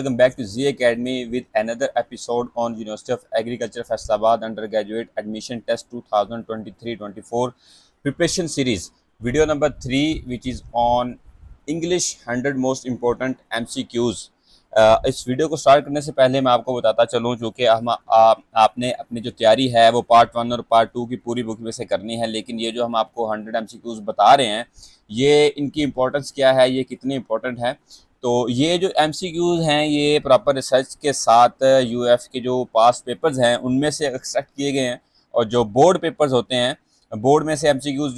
Welcome back to Z Academy with another episode on University of Agriculture Faisalabad Undergraduate Admission Test 2023-24 Preparation Series. Video number 3, which is on English 100 Most Important MCQs. इस video को start करने से पहले मैं आपको बताता चलूँ, जो कि आपने अपनी जो तैयारी है वो पार्ट 1 और पार्ट 2 की पूरी बुक में से करनी है, लेकिन ये जो हम आपको 100 MCQs बता रहे हैं, ये इनकी इम्पोर्टेंस क्या है, ये कितनी इम्पोर्टेंट है। तो ये जो MCQs हैं ये प्रॉपर रिसर्च के साथ UF के जो पास्ट पेपर्स हैं उनमें से एक्सट्रैक्ट किए गए हैं, और जो बोर्ड पेपर्स होते हैं बोर्ड में से MCQs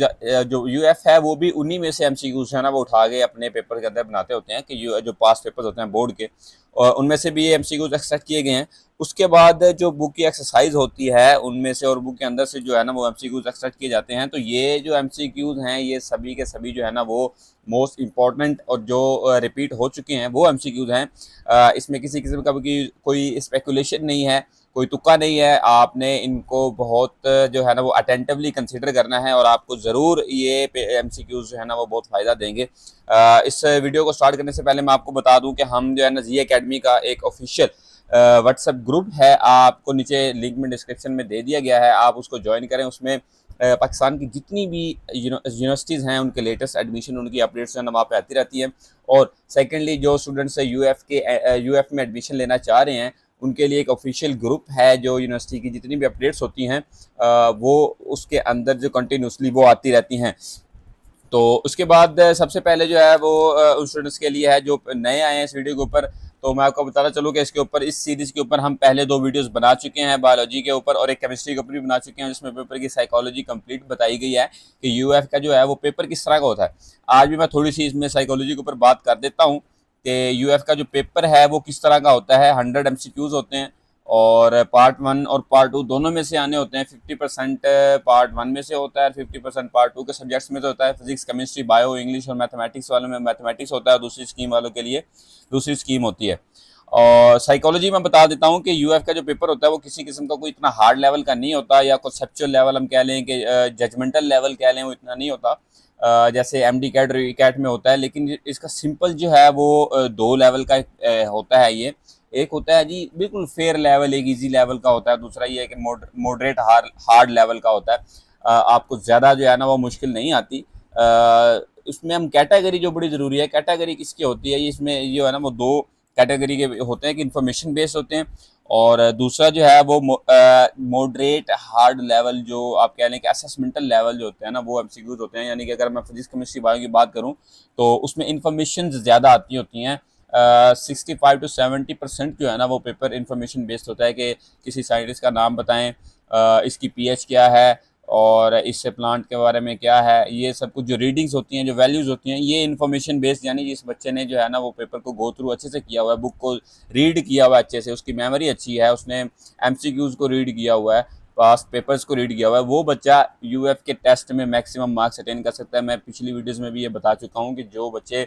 जो UF है वो भी उन्हीं में से MCQs है ना वो उठा के अपने पेपर के अंदर बनाते होते हैं कि जो पास्ट पेपर्स होते हैं बोर्ड के, और उनमें से भी ये MCQs एक्सट्रैक्ट किए गए हैं। उसके बाद जो बुक की एक्सरसाइज होती है उनमें से और बुक के अंदर से जो है ना वो MCQs एक्सट्रैक्ट किए जाते हैं। तो ये जो MCQs हैं ये सभी के सभी जो है ना वो मोस्ट इम्पॉर्टेंट और जो रिपीट हो चुके हैं वो MCQs हैं। इसमें किसी किस्म का भी कोई स्पेकुलेशन नहीं है, कोई तुक्का नहीं है। आपने इनको बहुत जो है ना वो अटेंटिवली कंसिडर करना है और आपको ज़रूर ये MCQs जो है ना वो बहुत फ़ायदा देंगे। इस वीडियो को स्टार्ट करने से पहले मैं आपको बता दूं कि हम जो है ना जी अकेडमी का एक ऑफिशियल व्हाट्सएप ग्रुप है, आपको नीचे लिंक में डिस्क्रिप्शन में दे दिया गया है, आप उसको ज्वाइन करें। उसमें पाकिस्तान की जितनी भी यूनिवर्सिटीज़ हैं उनके लेटेस्ट एडमिशन, उनकी अपडेट्स हैं वहाँ पे आती रहती हैं। और सेकेंडली जो स्टूडेंट्स UF में एडमिशन लेना चाह रहे हैं उनके लिए एक ऑफिशियल ग्रुप है, जो यूनिवर्सिटी की जितनी भी अपडेट्स होती हैं वो उसके अंदर जो कंटिन्यूसली वो आती रहती हैं। तो उसके बाद सबसे पहले जो है वो उन स्टूडेंट्स के लिए है जो नए आए हैं इस वीडियो के ऊपर। तो मैं आपको बताना चलूँ कि इसके ऊपर इस सीरीज़ के ऊपर हम पहले 2 वीडियोस बना चुके हैं, बायोलॉजी के ऊपर और एक केमिस्ट्री के ऊपर भी बना चुके हैं, जिसमें पेपर की साइकोलॉजी कंप्लीट बताई गई है कि UF का जो है वो पेपर किस तरह का होता है। आज भी मैं थोड़ी सी इसमें साइकोलॉजी के ऊपर बात कर देता हूँ कि UF का जो पेपर है वो किस तरह का होता है। 100 MCQs होते हैं और पार्ट 1 और पार्ट 2 दोनों में से आने होते हैं। 50% पार्ट 1 में से होता है, 50% पार्ट 2 के सब्जेक्ट्स में तो होता है। फिजिक्स, केमिस्ट्री, बायो, इंग्लिश और मैथमेटिक्स वालों में मैथमेटिक्स होता है, दूसरी स्कीम वालों के लिए दूसरी स्कीम होती है। और साइकोलॉजी में बता देता हूँ कि UF का जो पेपर होता है वो किसी किस्म का कोई इतना हार्ड लेवल का नहीं होता, या कॉन्सेप्चुअल लेवल हम कह लें कि जजमेंटल लेवल कह लें, वो इतना नहीं होता जैसे MD कैट और ECAT में होता है। लेकिन इसका सिंपल जो है वो 2 लेवल का होता है। ये एक होता है जी बिल्कुल फेयर लेवल, एक इजी लेवल का होता है। दूसरा ये है कि मॉडरेट हार्ड लेवल का होता है। आपको ज़्यादा जो है ना वो मुश्किल नहीं आती। उसमें हम कैटेगरी जो बड़ी ज़रूरी है, कैटेगरी किसकी होती है, इसमें जो है ना वो 2 कैटेगरी के होते हैं कि इन्फॉर्मेशन बेस्ड होते हैं, और दूसरा जो है वो मॉडरेट हार्ड लेवल, जो आप कह लें कि असेसमेंटल लेवल जो होते हैं ना वो MCQs होते हैं। यानी कि अगर मैं फिजिक्स, केमिस्ट्री, बायो की बात करूँ तो उसमें इन्फॉर्मेशन ज़्यादा आती होती हैं। 65 to 70% जो है ना वो पेपर इन्फॉर्मेशन बेस्ड होता है कि किसी साइंटिस्ट का नाम बताएं, इसकी pH क्या है और इससे प्लांट के बारे में क्या है, ये सब कुछ जो रीडिंग्स होती हैं, जो वैल्यूज़ होती हैं, ये इन्फॉर्मेशन बेस्ड, यानी जिस बच्चे ने जो है ना वो पेपर को गो थ्रू अच्छे से किया हुआ है, बुक को रीड किया हुआ है अच्छे से, उसकी मेमोरी अच्छी है, उसने MCQs को रीड किया हुआ है, पास्ट पेपर्स को रीड किया हुआ है, वो बच्चा UF के टेस्ट में मैक्सिमम मार्क्स अटेन कर सकता है। मैं पिछली वीडियोज़ में भी ये बता चुका हूँ कि जो बच्चे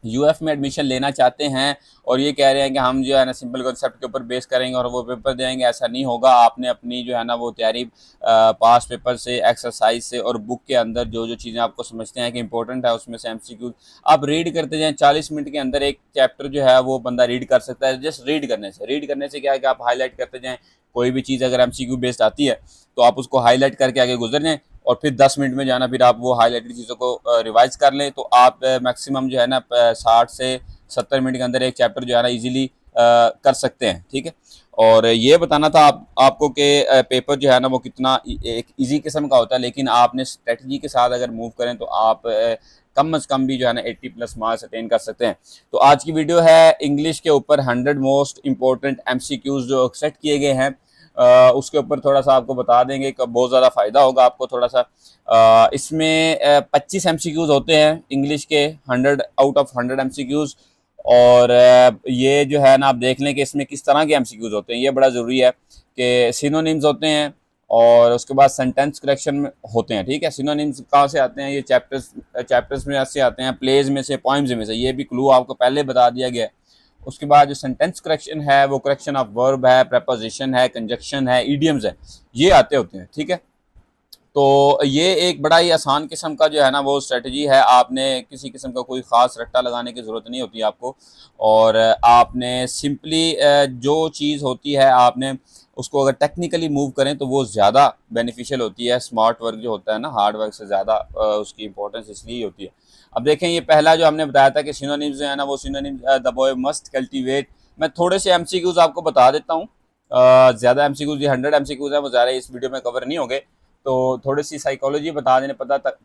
UF में एडमिशन लेना चाहते हैं और ये कह रहे हैं कि हम जो है ना सिंपल कॉन्सेप्ट के ऊपर बेस करेंगे और वो पेपर देंगे, ऐसा नहीं होगा। आपने अपनी जो है ना वो तैयारी पास पेपर से, एक्सरसाइज से और बुक के अंदर जो जो चीज़ें आपको समझते हैं कि इंपॉर्टेंट है उसमें से MCQ आप रीड करते जाएँ। 40 मिनट के अंदर एक चैप्टर जो है वो बंदा रीड कर सकता है। जस्ट रीड करने से क्या है कि आप हाईलाइट करते जाएँ। कोई भी चीज़ अगर MCQ बेस्ड आती है तो आप उसको हाईलाइट करके आगे गुजर जाएँ, और फिर 10 मिनट में जाना, फिर आप वो हाईलाइटेड चीज़ों को रिवाइज कर लें, तो आप मैक्सिमम जो है ना 60 से 70 मिनट के अंदर एक चैप्टर जो है ना इजीली कर सकते हैं। ठीक है, और ये बताना था आपको कि पेपर जो है ना वो कितना एक इजी किस्म का होता है, लेकिन आपने स्ट्रेटजी के साथ अगर मूव करें तो आप कम अज़ कम भी जो है ना 80+ मार्क्स अटेन कर सकते हैं। तो आज की वीडियो है इंग्लिश के ऊपर 100 मोस्ट इम्पोर्टेंट MCQs जो एक्सेप्ट किए गए हैं, उसके ऊपर थोड़ा सा आपको बता देंगे कि बहुत ज़्यादा फ़ायदा होगा आपको थोड़ा सा। इसमें 25 MCQs होते हैं इंग्लिश के, 100 आउट ऑफ 100 MCQs। और ये जो है ना आप देख लें कि इसमें किस तरह के MCQs होते हैं, ये बड़ा ज़रूरी है कि सिनोनिम्स होते हैं और उसके बाद सेंटेंस करेक्शन होते हैं। ठीक है, सिनोनिम्स कहाँ से आते हैं, ये चैप्टर्स में से आते हैं, प्लेज में से, पॉइम्स में से, ये भी क्लू आपको पहले बता दिया गया है। उसके बाद जो सेंटेंस करेक्शन है वो करेक्शन ऑफ वर्ब है, प्रेपोजिशन है, कंजक्शन है, इडियम्स है, ये आते होते हैं। ठीक है, तो ये एक बड़ा ही आसान किस्म का जो है ना वो स्ट्रेटजी है। आपने किसी किस्म का कोई ख़ास रट्टा लगाने की ज़रूरत नहीं होती आपको, और आपने सिंपली जो चीज़ होती है आपने उसको अगर टेक्निकली मूव करें तो वो ज़्यादा बेनिफिशियल होती है। स्मार्ट वर्क जो होता है ना, हार्ड वर्क से ज़्यादा उसकी इंपॉर्टेंस इसलिए होती है। अब देखें, ये पहला जो हमने बताया था कि सिनोनिम्स जो है ना वो synonyms the boy must cultivate. मैं थोड़े से एमसीक्यूज़ आपको बता देता हूँ। ज़्यादा एमसीक्यूज़, ये 100 एमसीक्यूज़ हैं, वो ज़्यादा इस वीडियो में कवर नहीं होंगे। तो थोड़ी सी साइकोलॉजी बता देने, पता तक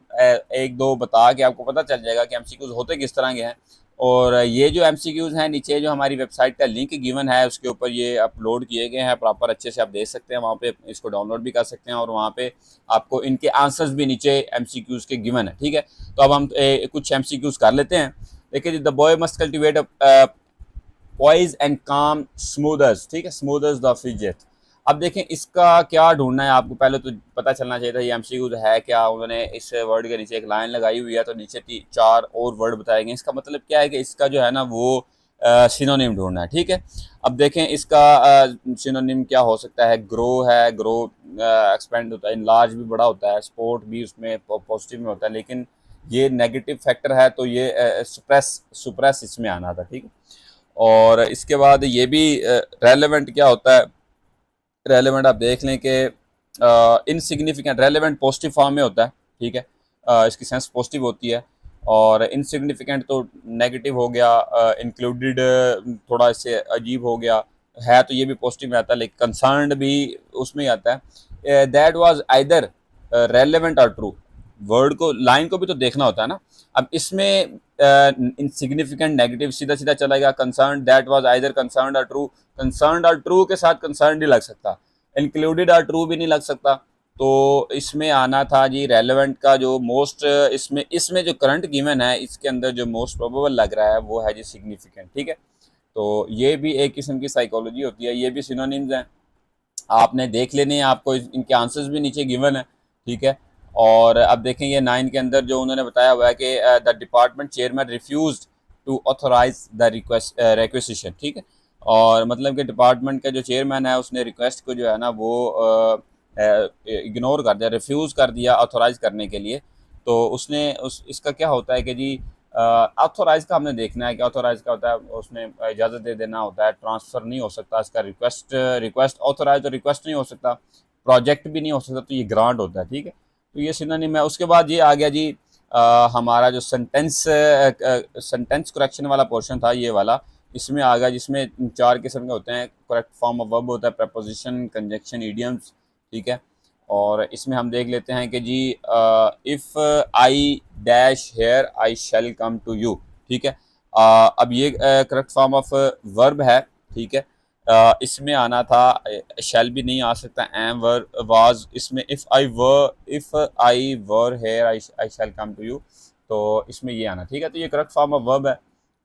एक दो बता के आपको पता चल जाएगा कि एमसीक्यूज़ होते किस तरह के हैं। और ये जो एमसीक्यूज़ हैं, नीचे जो हमारी वेबसाइट का लिंक गिवन है उसके ऊपर ये अपलोड किए गए हैं प्रॉपर, अच्छे से आप देख सकते हैं। वहाँ पे इसको डाउनलोड भी कर सकते हैं और वहाँ पे आपको इनके आंसर्स भी नीचे एमसीक्यूज़ के गिवन है, ठीक है। तो अब हम कुछ एमसीक्यूज़ कर लेते हैं। देखिए, the boy must cultivate poise and calm smoothers, ठीक है, स्मूदर्स द फिजेट। अब देखें, इसका क्या ढूंढना है आपको, पहले तो पता चलना चाहिए था ये एमसीक्यू है क्या। उन्होंने इस वर्ड के नीचे एक लाइन लगाई हुई है, तो नीचे 4 और वर्ड बताए गए। इसका मतलब क्या है कि इसका जो है ना वो सिनोनिम ढूंढना है, ठीक है। अब देखें, इसका सिनोनिम क्या हो सकता है। ग्रो है, ग्रो एक्सपेंड होता है, इनलार्ज भी बड़ा होता है, स्पोर्ट भी उसमें पॉजिटिव में होता है, लेकिन ये नेगेटिव फैक्टर है तो ये सुप्रेस इसमें आना था, ठीक है। और इसके बाद ये भी रेलेवेंट क्या होता है। रेलेवेंट आप देख लें कि इनसिग्निफिकेंट, रेलेवेंट पॉजिटिव फॉर्म में होता है, ठीक है। इसकी सेंस पॉजिटिव होती है। और इनसिग्निफिकेंट तो नेगेटिव हो गया। इंक्लूडेड थोड़ा इससे अजीब हो गया है, तो ये भी पॉजिटिव में आता है, लेकिन कंसर्न्ड भी उसमें ही आता है। दैट वाज आइदर रेलेवेंट और ट्रू। वर्ड को, लाइन को भी तो देखना होता है ना। अब इसमें इनसिग्निफिकेंट नेगेटिव सीधा सीधा चलेगा। Concern, that was either concern और ट्रू। कंसर्न और ट्रू के साथ कंसर्न नहीं लग सकता, इंक्लूडेड और ट्रू भी नहीं लग सकता। तो इसमें आना था जी रेलेवेंट का जो मोस्ट, इसमें जो करंट गिवन है इसके अंदर जो मोस्ट प्रोबेबल लग रहा है वो है जी सिग्निफिकेंट, ठीक है। तो ये भी एक किस्म की साइकोलॉजी होती है, ये भी सिनोनिम्स हैं, आपने देख लेने हैं। आपको इनके आंसर्स भी नीचे गिवन है, ठीक है। और अब देखें, ये 9 के अंदर जो उन्होंने बताया हुआ है कि the department chairman refuse to authorise the requisition, ठीक है। और मतलब कि डिपार्टमेंट का जो चेयरमैन है उसने रिक्वेस्ट को जो है ना वो इग्नोर कर दिया, रिफ्यूज़ कर दिया ऑथोराइज करने के लिए। तो उसने इसका क्या होता है कि जी ऑथोराइज का हमने देखना है कि ऑथोराइज का होता है, उसमें इजाज़त दे देना होता है, ट्रांसफ़र नहीं हो सकता इसका। रिक्वेस्ट ऑथोराइज और रिक्वेस्ट नहीं हो सकता, प्रोजेक्ट भी नहीं हो सकता, तो ये ग्रांट होता है, ठीक है। तो ये सिनोनिम है। उसके बाद ये आ गया जी हमारा जो सेंटेंस करेक्शन वाला पोर्शन था, ये वाला इसमें आ गया, जिसमें 4 किस्म के होते हैं। करेक्ट फॉर्म ऑफ वर्ब होता है, प्रपोजिशन, कंजक्शन, इडियम्स, ठीक है। और इसमें हम देख लेते हैं कि जी if I dash here I shall come to you, ठीक है। अब ये करेक्ट फॉर्म ऑफ वर्ब है, ठीक है। इसमें आना था, शैल भी नहीं आ सकता, एम वर वाज। इसमें if I were here I shall come to you, तो इसमें ये आना, ठीक है। तो ये करेक्ट फॉर्म ऑफ वर्ब है।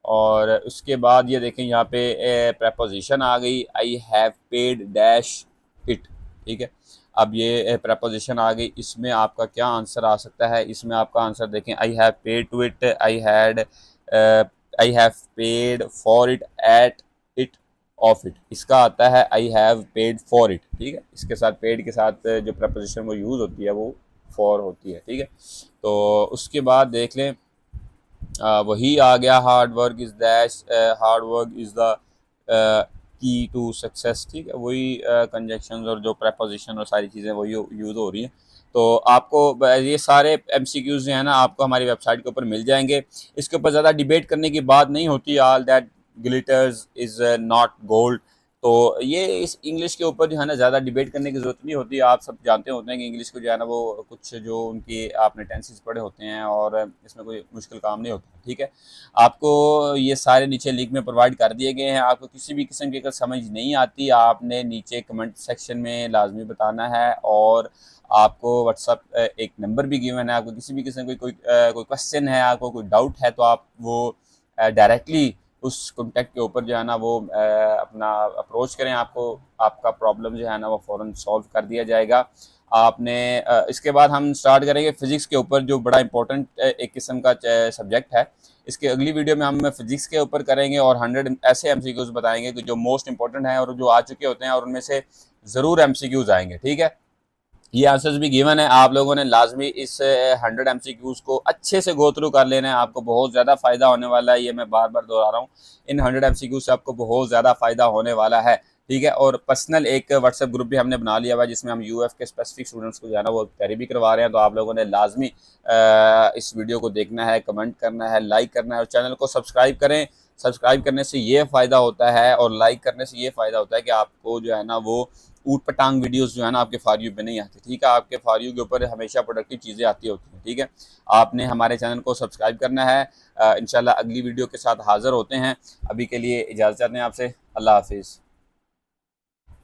और उसके बाद ये देखें, यहाँ पे प्रपोजिशन आ गई, आई हैव पेड डैश इट, ठीक है। अब ये प्रपोजिशन आ गई, इसमें आपका क्या आंसर आ सकता है। इसमें आपका आंसर देखें, I have paid to it, I have paid for it, at it, of it. इसका आता है I have paid for it, ठीक है। इसके साथ पेड के साथ जो प्रपोजिशन वो यूज़ होती है वो फॉर होती है, ठीक है। तो उसके बाद देख लें, वही आ गया, hard work is dash, hard work is the key to success, ठीक है। वही कंजक्शंस और जो प्रपोजिशन और सारी चीज़ें वही यूज़ हो रही हैं। तो आपको ये सारे एमसीक्यूज़ जो हैं ना आपको हमारी वेबसाइट के ऊपर मिल जाएंगे। इसके ऊपर ज़्यादा डिबेट करने की बात नहीं होती। All that glitters is not gold. तो ये इस इंग्लिश के ऊपर जो है ना ज़्यादा डिबेट करने की ज़रूरत नहीं होती। आप सब जानते होते हैं कि इंग्लिश को जो है ना वो कुछ जो उनकी आपने टेंसेस पढ़े होते हैं और इसमें कोई मुश्किल काम नहीं होता, ठीक है। आपको ये सारे नीचे लिंक में प्रोवाइड कर दिए गए हैं। आपको किसी भी किस्म की अगर समझ नहीं आती, आपने नीचे कमेंट सेक्शन में लाजमी बताना है। और आपको व्हाट्सअप एक नंबर भी गिवन है। आपको किसी भी किस्म की कोई क्वेश्चन है, आपको कोई डाउट है, तो आप वो डायरेक्टली उस कॉन्टैक्ट के ऊपर जो है ना वो अपना अप्रोच करें। आपको आपका प्रॉब्लम जो है ना वो फ़ौरन सॉल्व कर दिया जाएगा। आपने इसके बाद हम स्टार्ट करेंगे फ़िज़िक्स के ऊपर, जो बड़ा इंपॉर्टेंट एक किस्म का सब्जेक्ट है। इसके अगली वीडियो में हम फ़िज़िक्स के ऊपर करेंगे और 100 ऐसे एमसीक्यूज़ बताएंगे कि जो मोस्ट इंपॉर्टेंट हैं और जो आ चुके होते हैं और उनमें से ज़रूर एमसीक्यूज़ आएंगे, ठीक है। ये आंसर्स भी गिवन है, आप लोगों ने लाजमी इस 100 MCQs को अच्छे से गो थ्रू कर लेना है, आपको बहुत ज़्यादा फ़ायदा होने वाला है। ये मैं बार बार दोहरा रहा हूँ, इन 100 MCQs से आपको बहुत ज़्यादा फ़ायदा होने वाला है, ठीक है। और पर्सनल एक व्हाट्सएप ग्रुप भी हमने बना लिया हुआ है, जिसमें हम यूएफ के स्पेसिफिक स्टूडेंट्स को जो है ना वो तैयारी भी करवा रहे हैं। तो आप लोगों ने लाजमी इस वीडियो को देखना है, कमेंट करना है, लाइक करना है और चैनल को सब्सक्राइब करें। सब्सक्राइब करने से ये फ़ायदा होता है और लाइक करने से ये फ़ायदा होता है कि आपको जो है ना वो ऊट पटांग वीडियोस जो है ना आपके फॉर यू पे नहीं आती, ठीक है। आपके फॉर यू के ऊपर हमेशा प्रोडक्टिव चीज़ें आती होती हैं, ठीक है। आपने हमारे चैनल को सब्सक्राइब करना है। इंशाल्लाह अगली वीडियो के साथ हाज़िर होते हैं। अभी के लिए इजाज़त चाहते हैं आपसे। अल्लाह हाफिज़।